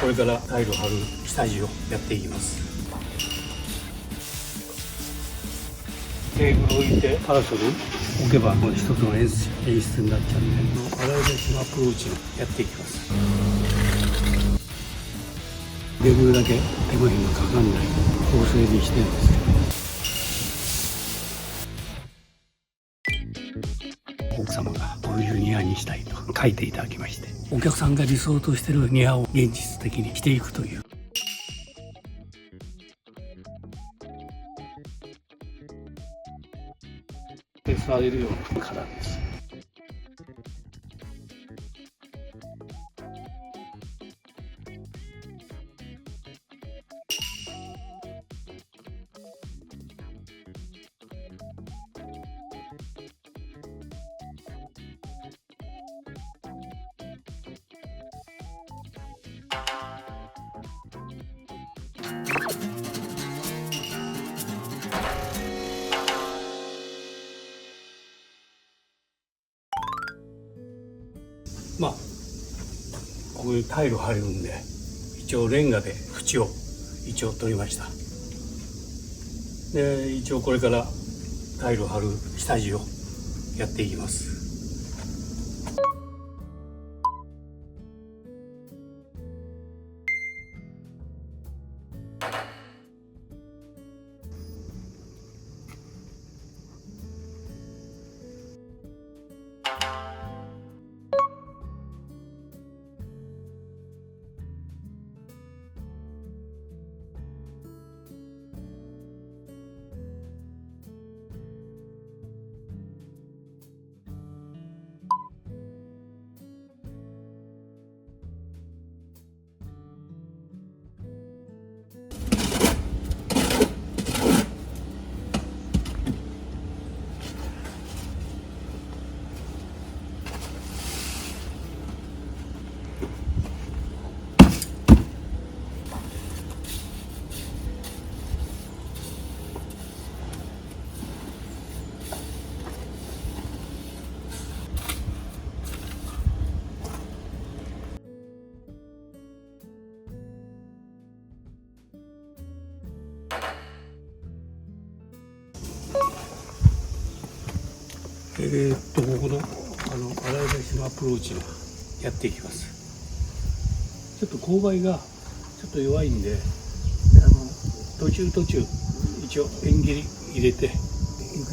これからタイルを貼る下地をやっていきます。テーブルを置いてパラソル置けばもう一つの演出になっちゃうんで、洗い出しのアプローチをやっていきます。できるだけ手間暇かかんない構成にしてるんです。奥様がこういう庭にしたいと書いていただきまして、お客さんが理想としている庭を現実的にしていくという。で座れるようなからです。まあこういうタイル貼るんで、一応レンガで縁を一応取りました。で一応これからタイル貼る下地をやっていきます。ここの洗い出しのアプローチをやっていきます。ちょっと勾配がちょっと弱いんで、途中一応ペン切り入れていく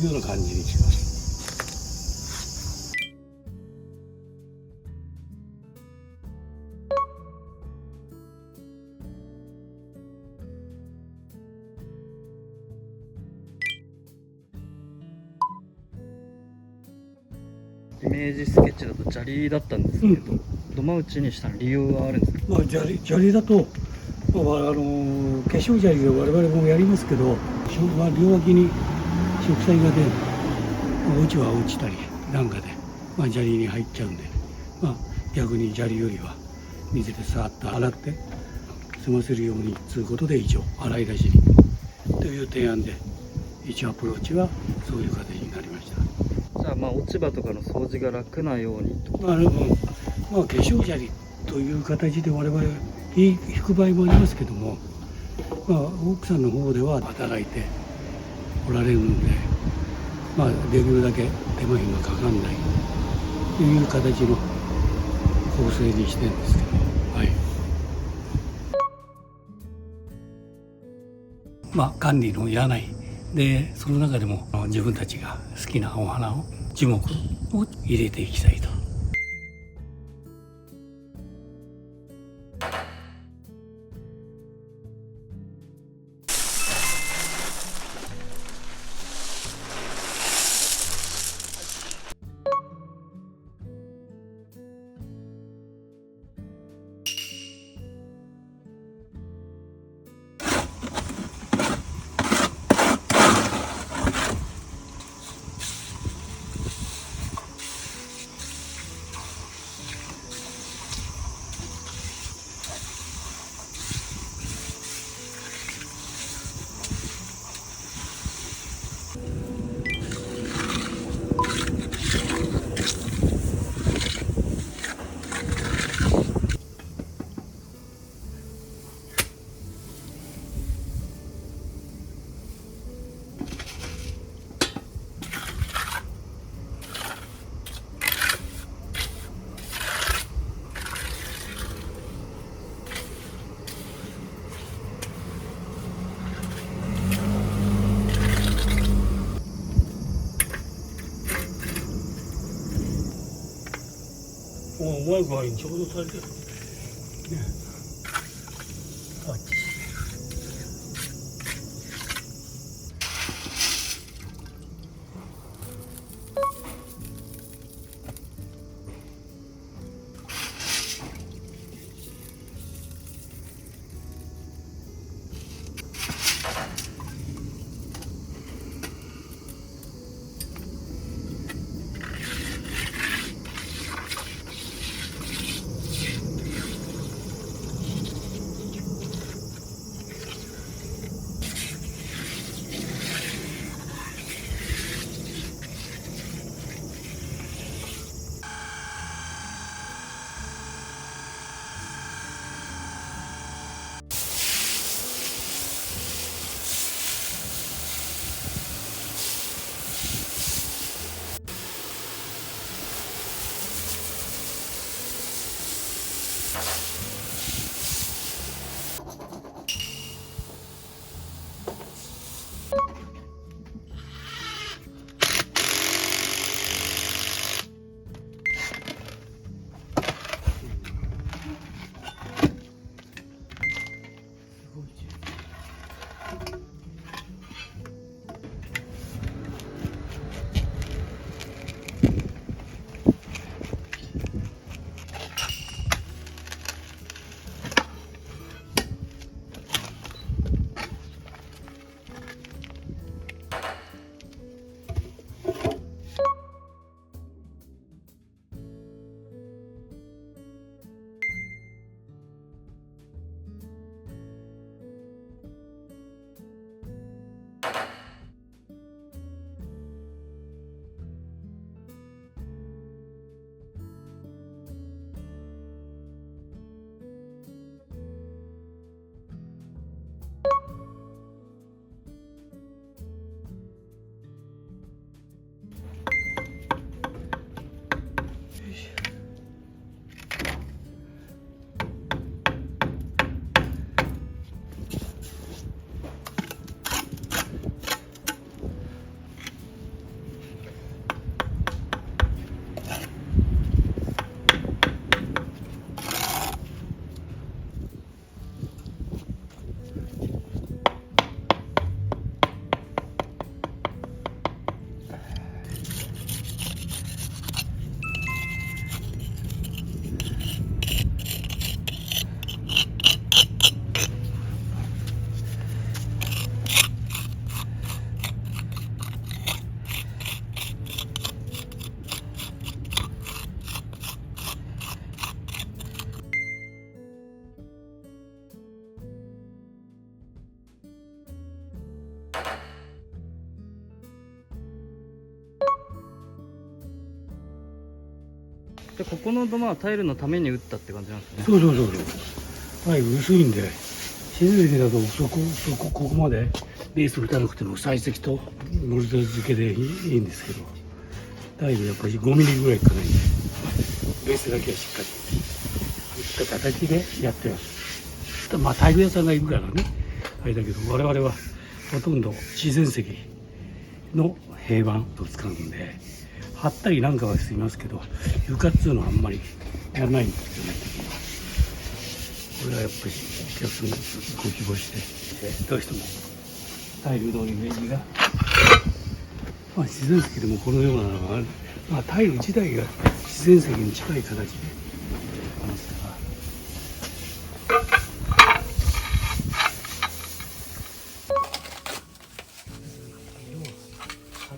ような感じにします。イメージスケッチだと砂利だったんですけど、土間打ちにした理由はあるんですか？砂利だと、化粧砂利で我々もやりますけど、両脇に植栽が出る、落ちは落ちたりなんかで、砂利に入っちゃうんで、逆に砂利よりは水でさーっと洗って済ませるようにということで、一応洗い出しにという提案で、一応アプローチはそういう形になりました。じゃあ落ち葉とかの掃除が楽なようにと。化粧砂利という形で我々引く場合もありますけども、奥さんの方では働いておられるので、できるだけ手間暇かかんないという形の構成にしてるんですけど、管理のいらないで、その中でも自分たちが好きなお花を樹木を入れていきたいと。思わぬ具合にちょうどされてるね。あっち。でここの土間はタイルのために打ったって感じなんですね。そうそうそうそう。タイル薄いんで、静電気だとここまでベース打たなくても採石とモルタル付けでいいんですけど、タイルやっぱり5ミリぐらいいかないんで、ベースだけはしっかり打った形でやってます。まあタイル屋さんがいるからね、あれだけど、我々はほとんど自然石の平板を使うんで、貼ったりなんかはしますけど、床っつうのはあんまりやらないんですよね。これはやっぱりお客さんがご希望して、どうしてもタイルのイメージが、まあ、自然石でもこのようなのがある、まあ、タイル自体が自然石に近い形でありますから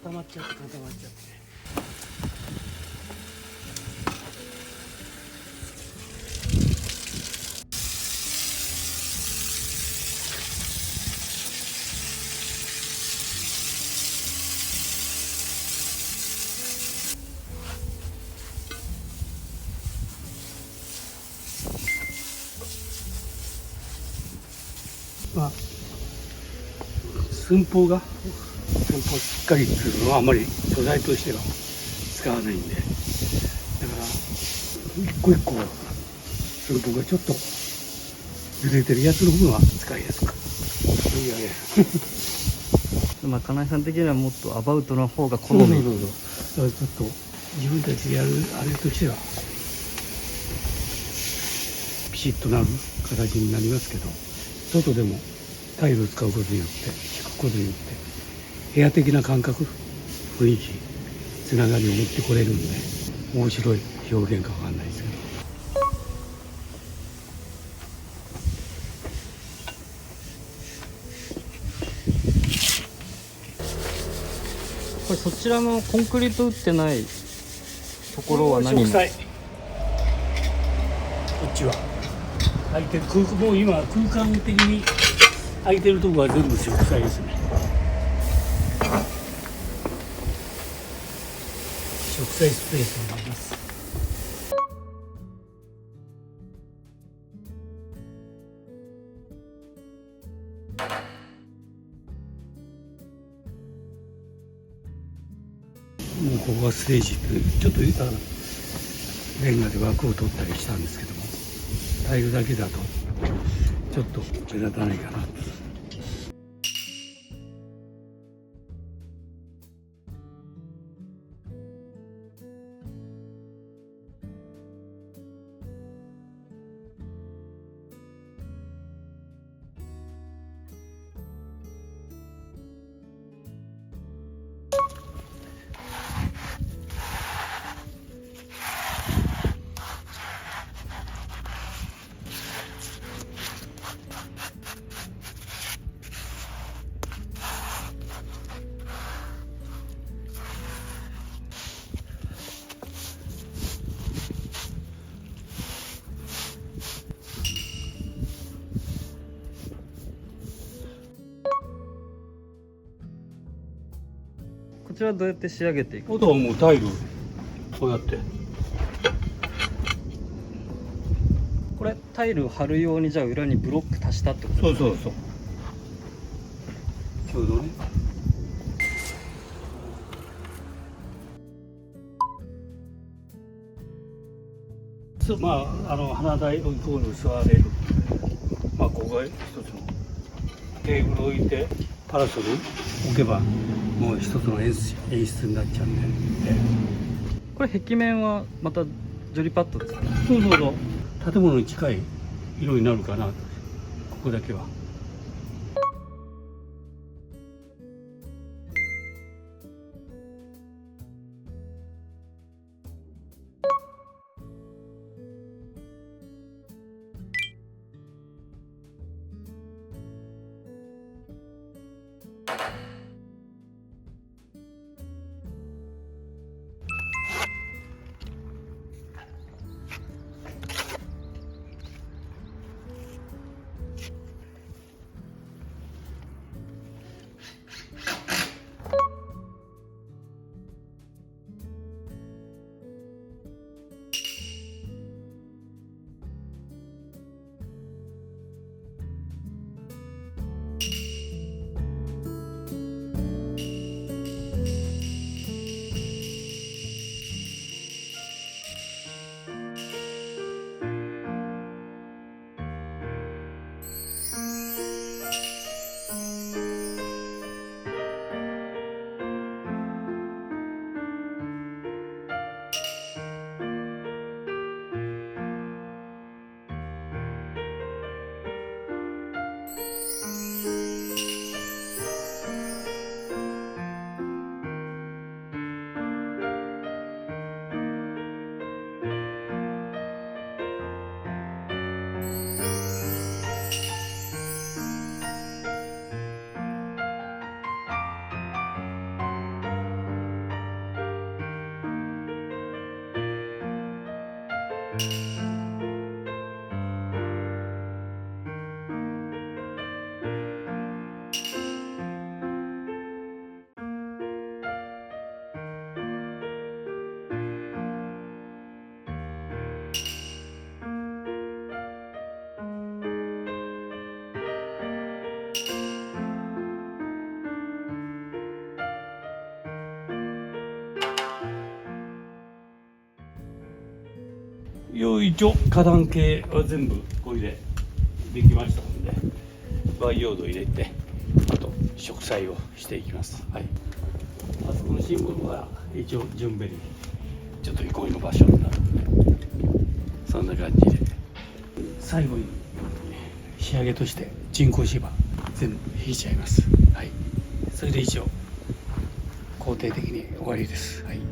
固まっちゃって。まあ、寸法しっかりするのはあまり素材としては使わないんで、だから一個一個寸法がちょっとずれてるやつの方が使いやすく。まあ金井さん的にはもっとアバウトな方が好み。そう。だからちょっと自分たちでやるあれとしてはシッとなる形になりますけど、外でもタイルを使うことによって敷くことによって部屋的な感覚、雰囲気、つながりを持ってこれるんで面白い表現かわかんないですけど。これそちらのコンクリート打ってないところは何に？植栽。こっちは空いてるもう今空間的に空いてるところは全部植栽ですね。植栽スペースになります。もうここがステージってちょっとレンガで枠を取ったりしたんですけども、タイルだけだとちょっと目立たないかな。こちらどうやって仕上げていく？あとはもうタイルこうやってこれタイルを貼るようにじゃあ裏にブロック足したってことですか？そうちょうどね。まあ花台イコール座れる、まあここが一つのテーブルを置いてパラソル置けばもう一つの演出になっちゃうんで、これ壁面はまたジョリパッドですか？そう建物に近い色になるかなと、ここだけは。一応花壇系は全部これでできましたので、培養土入れてあと植栽をしていきます。はい、あそこのシンボルは一応ジュンベリーちょっと憩いの場所になるので、そんな感じで最後に仕上げとして人工芝全部引いちゃいます。はい、それで以上工程的に終わりです。はい。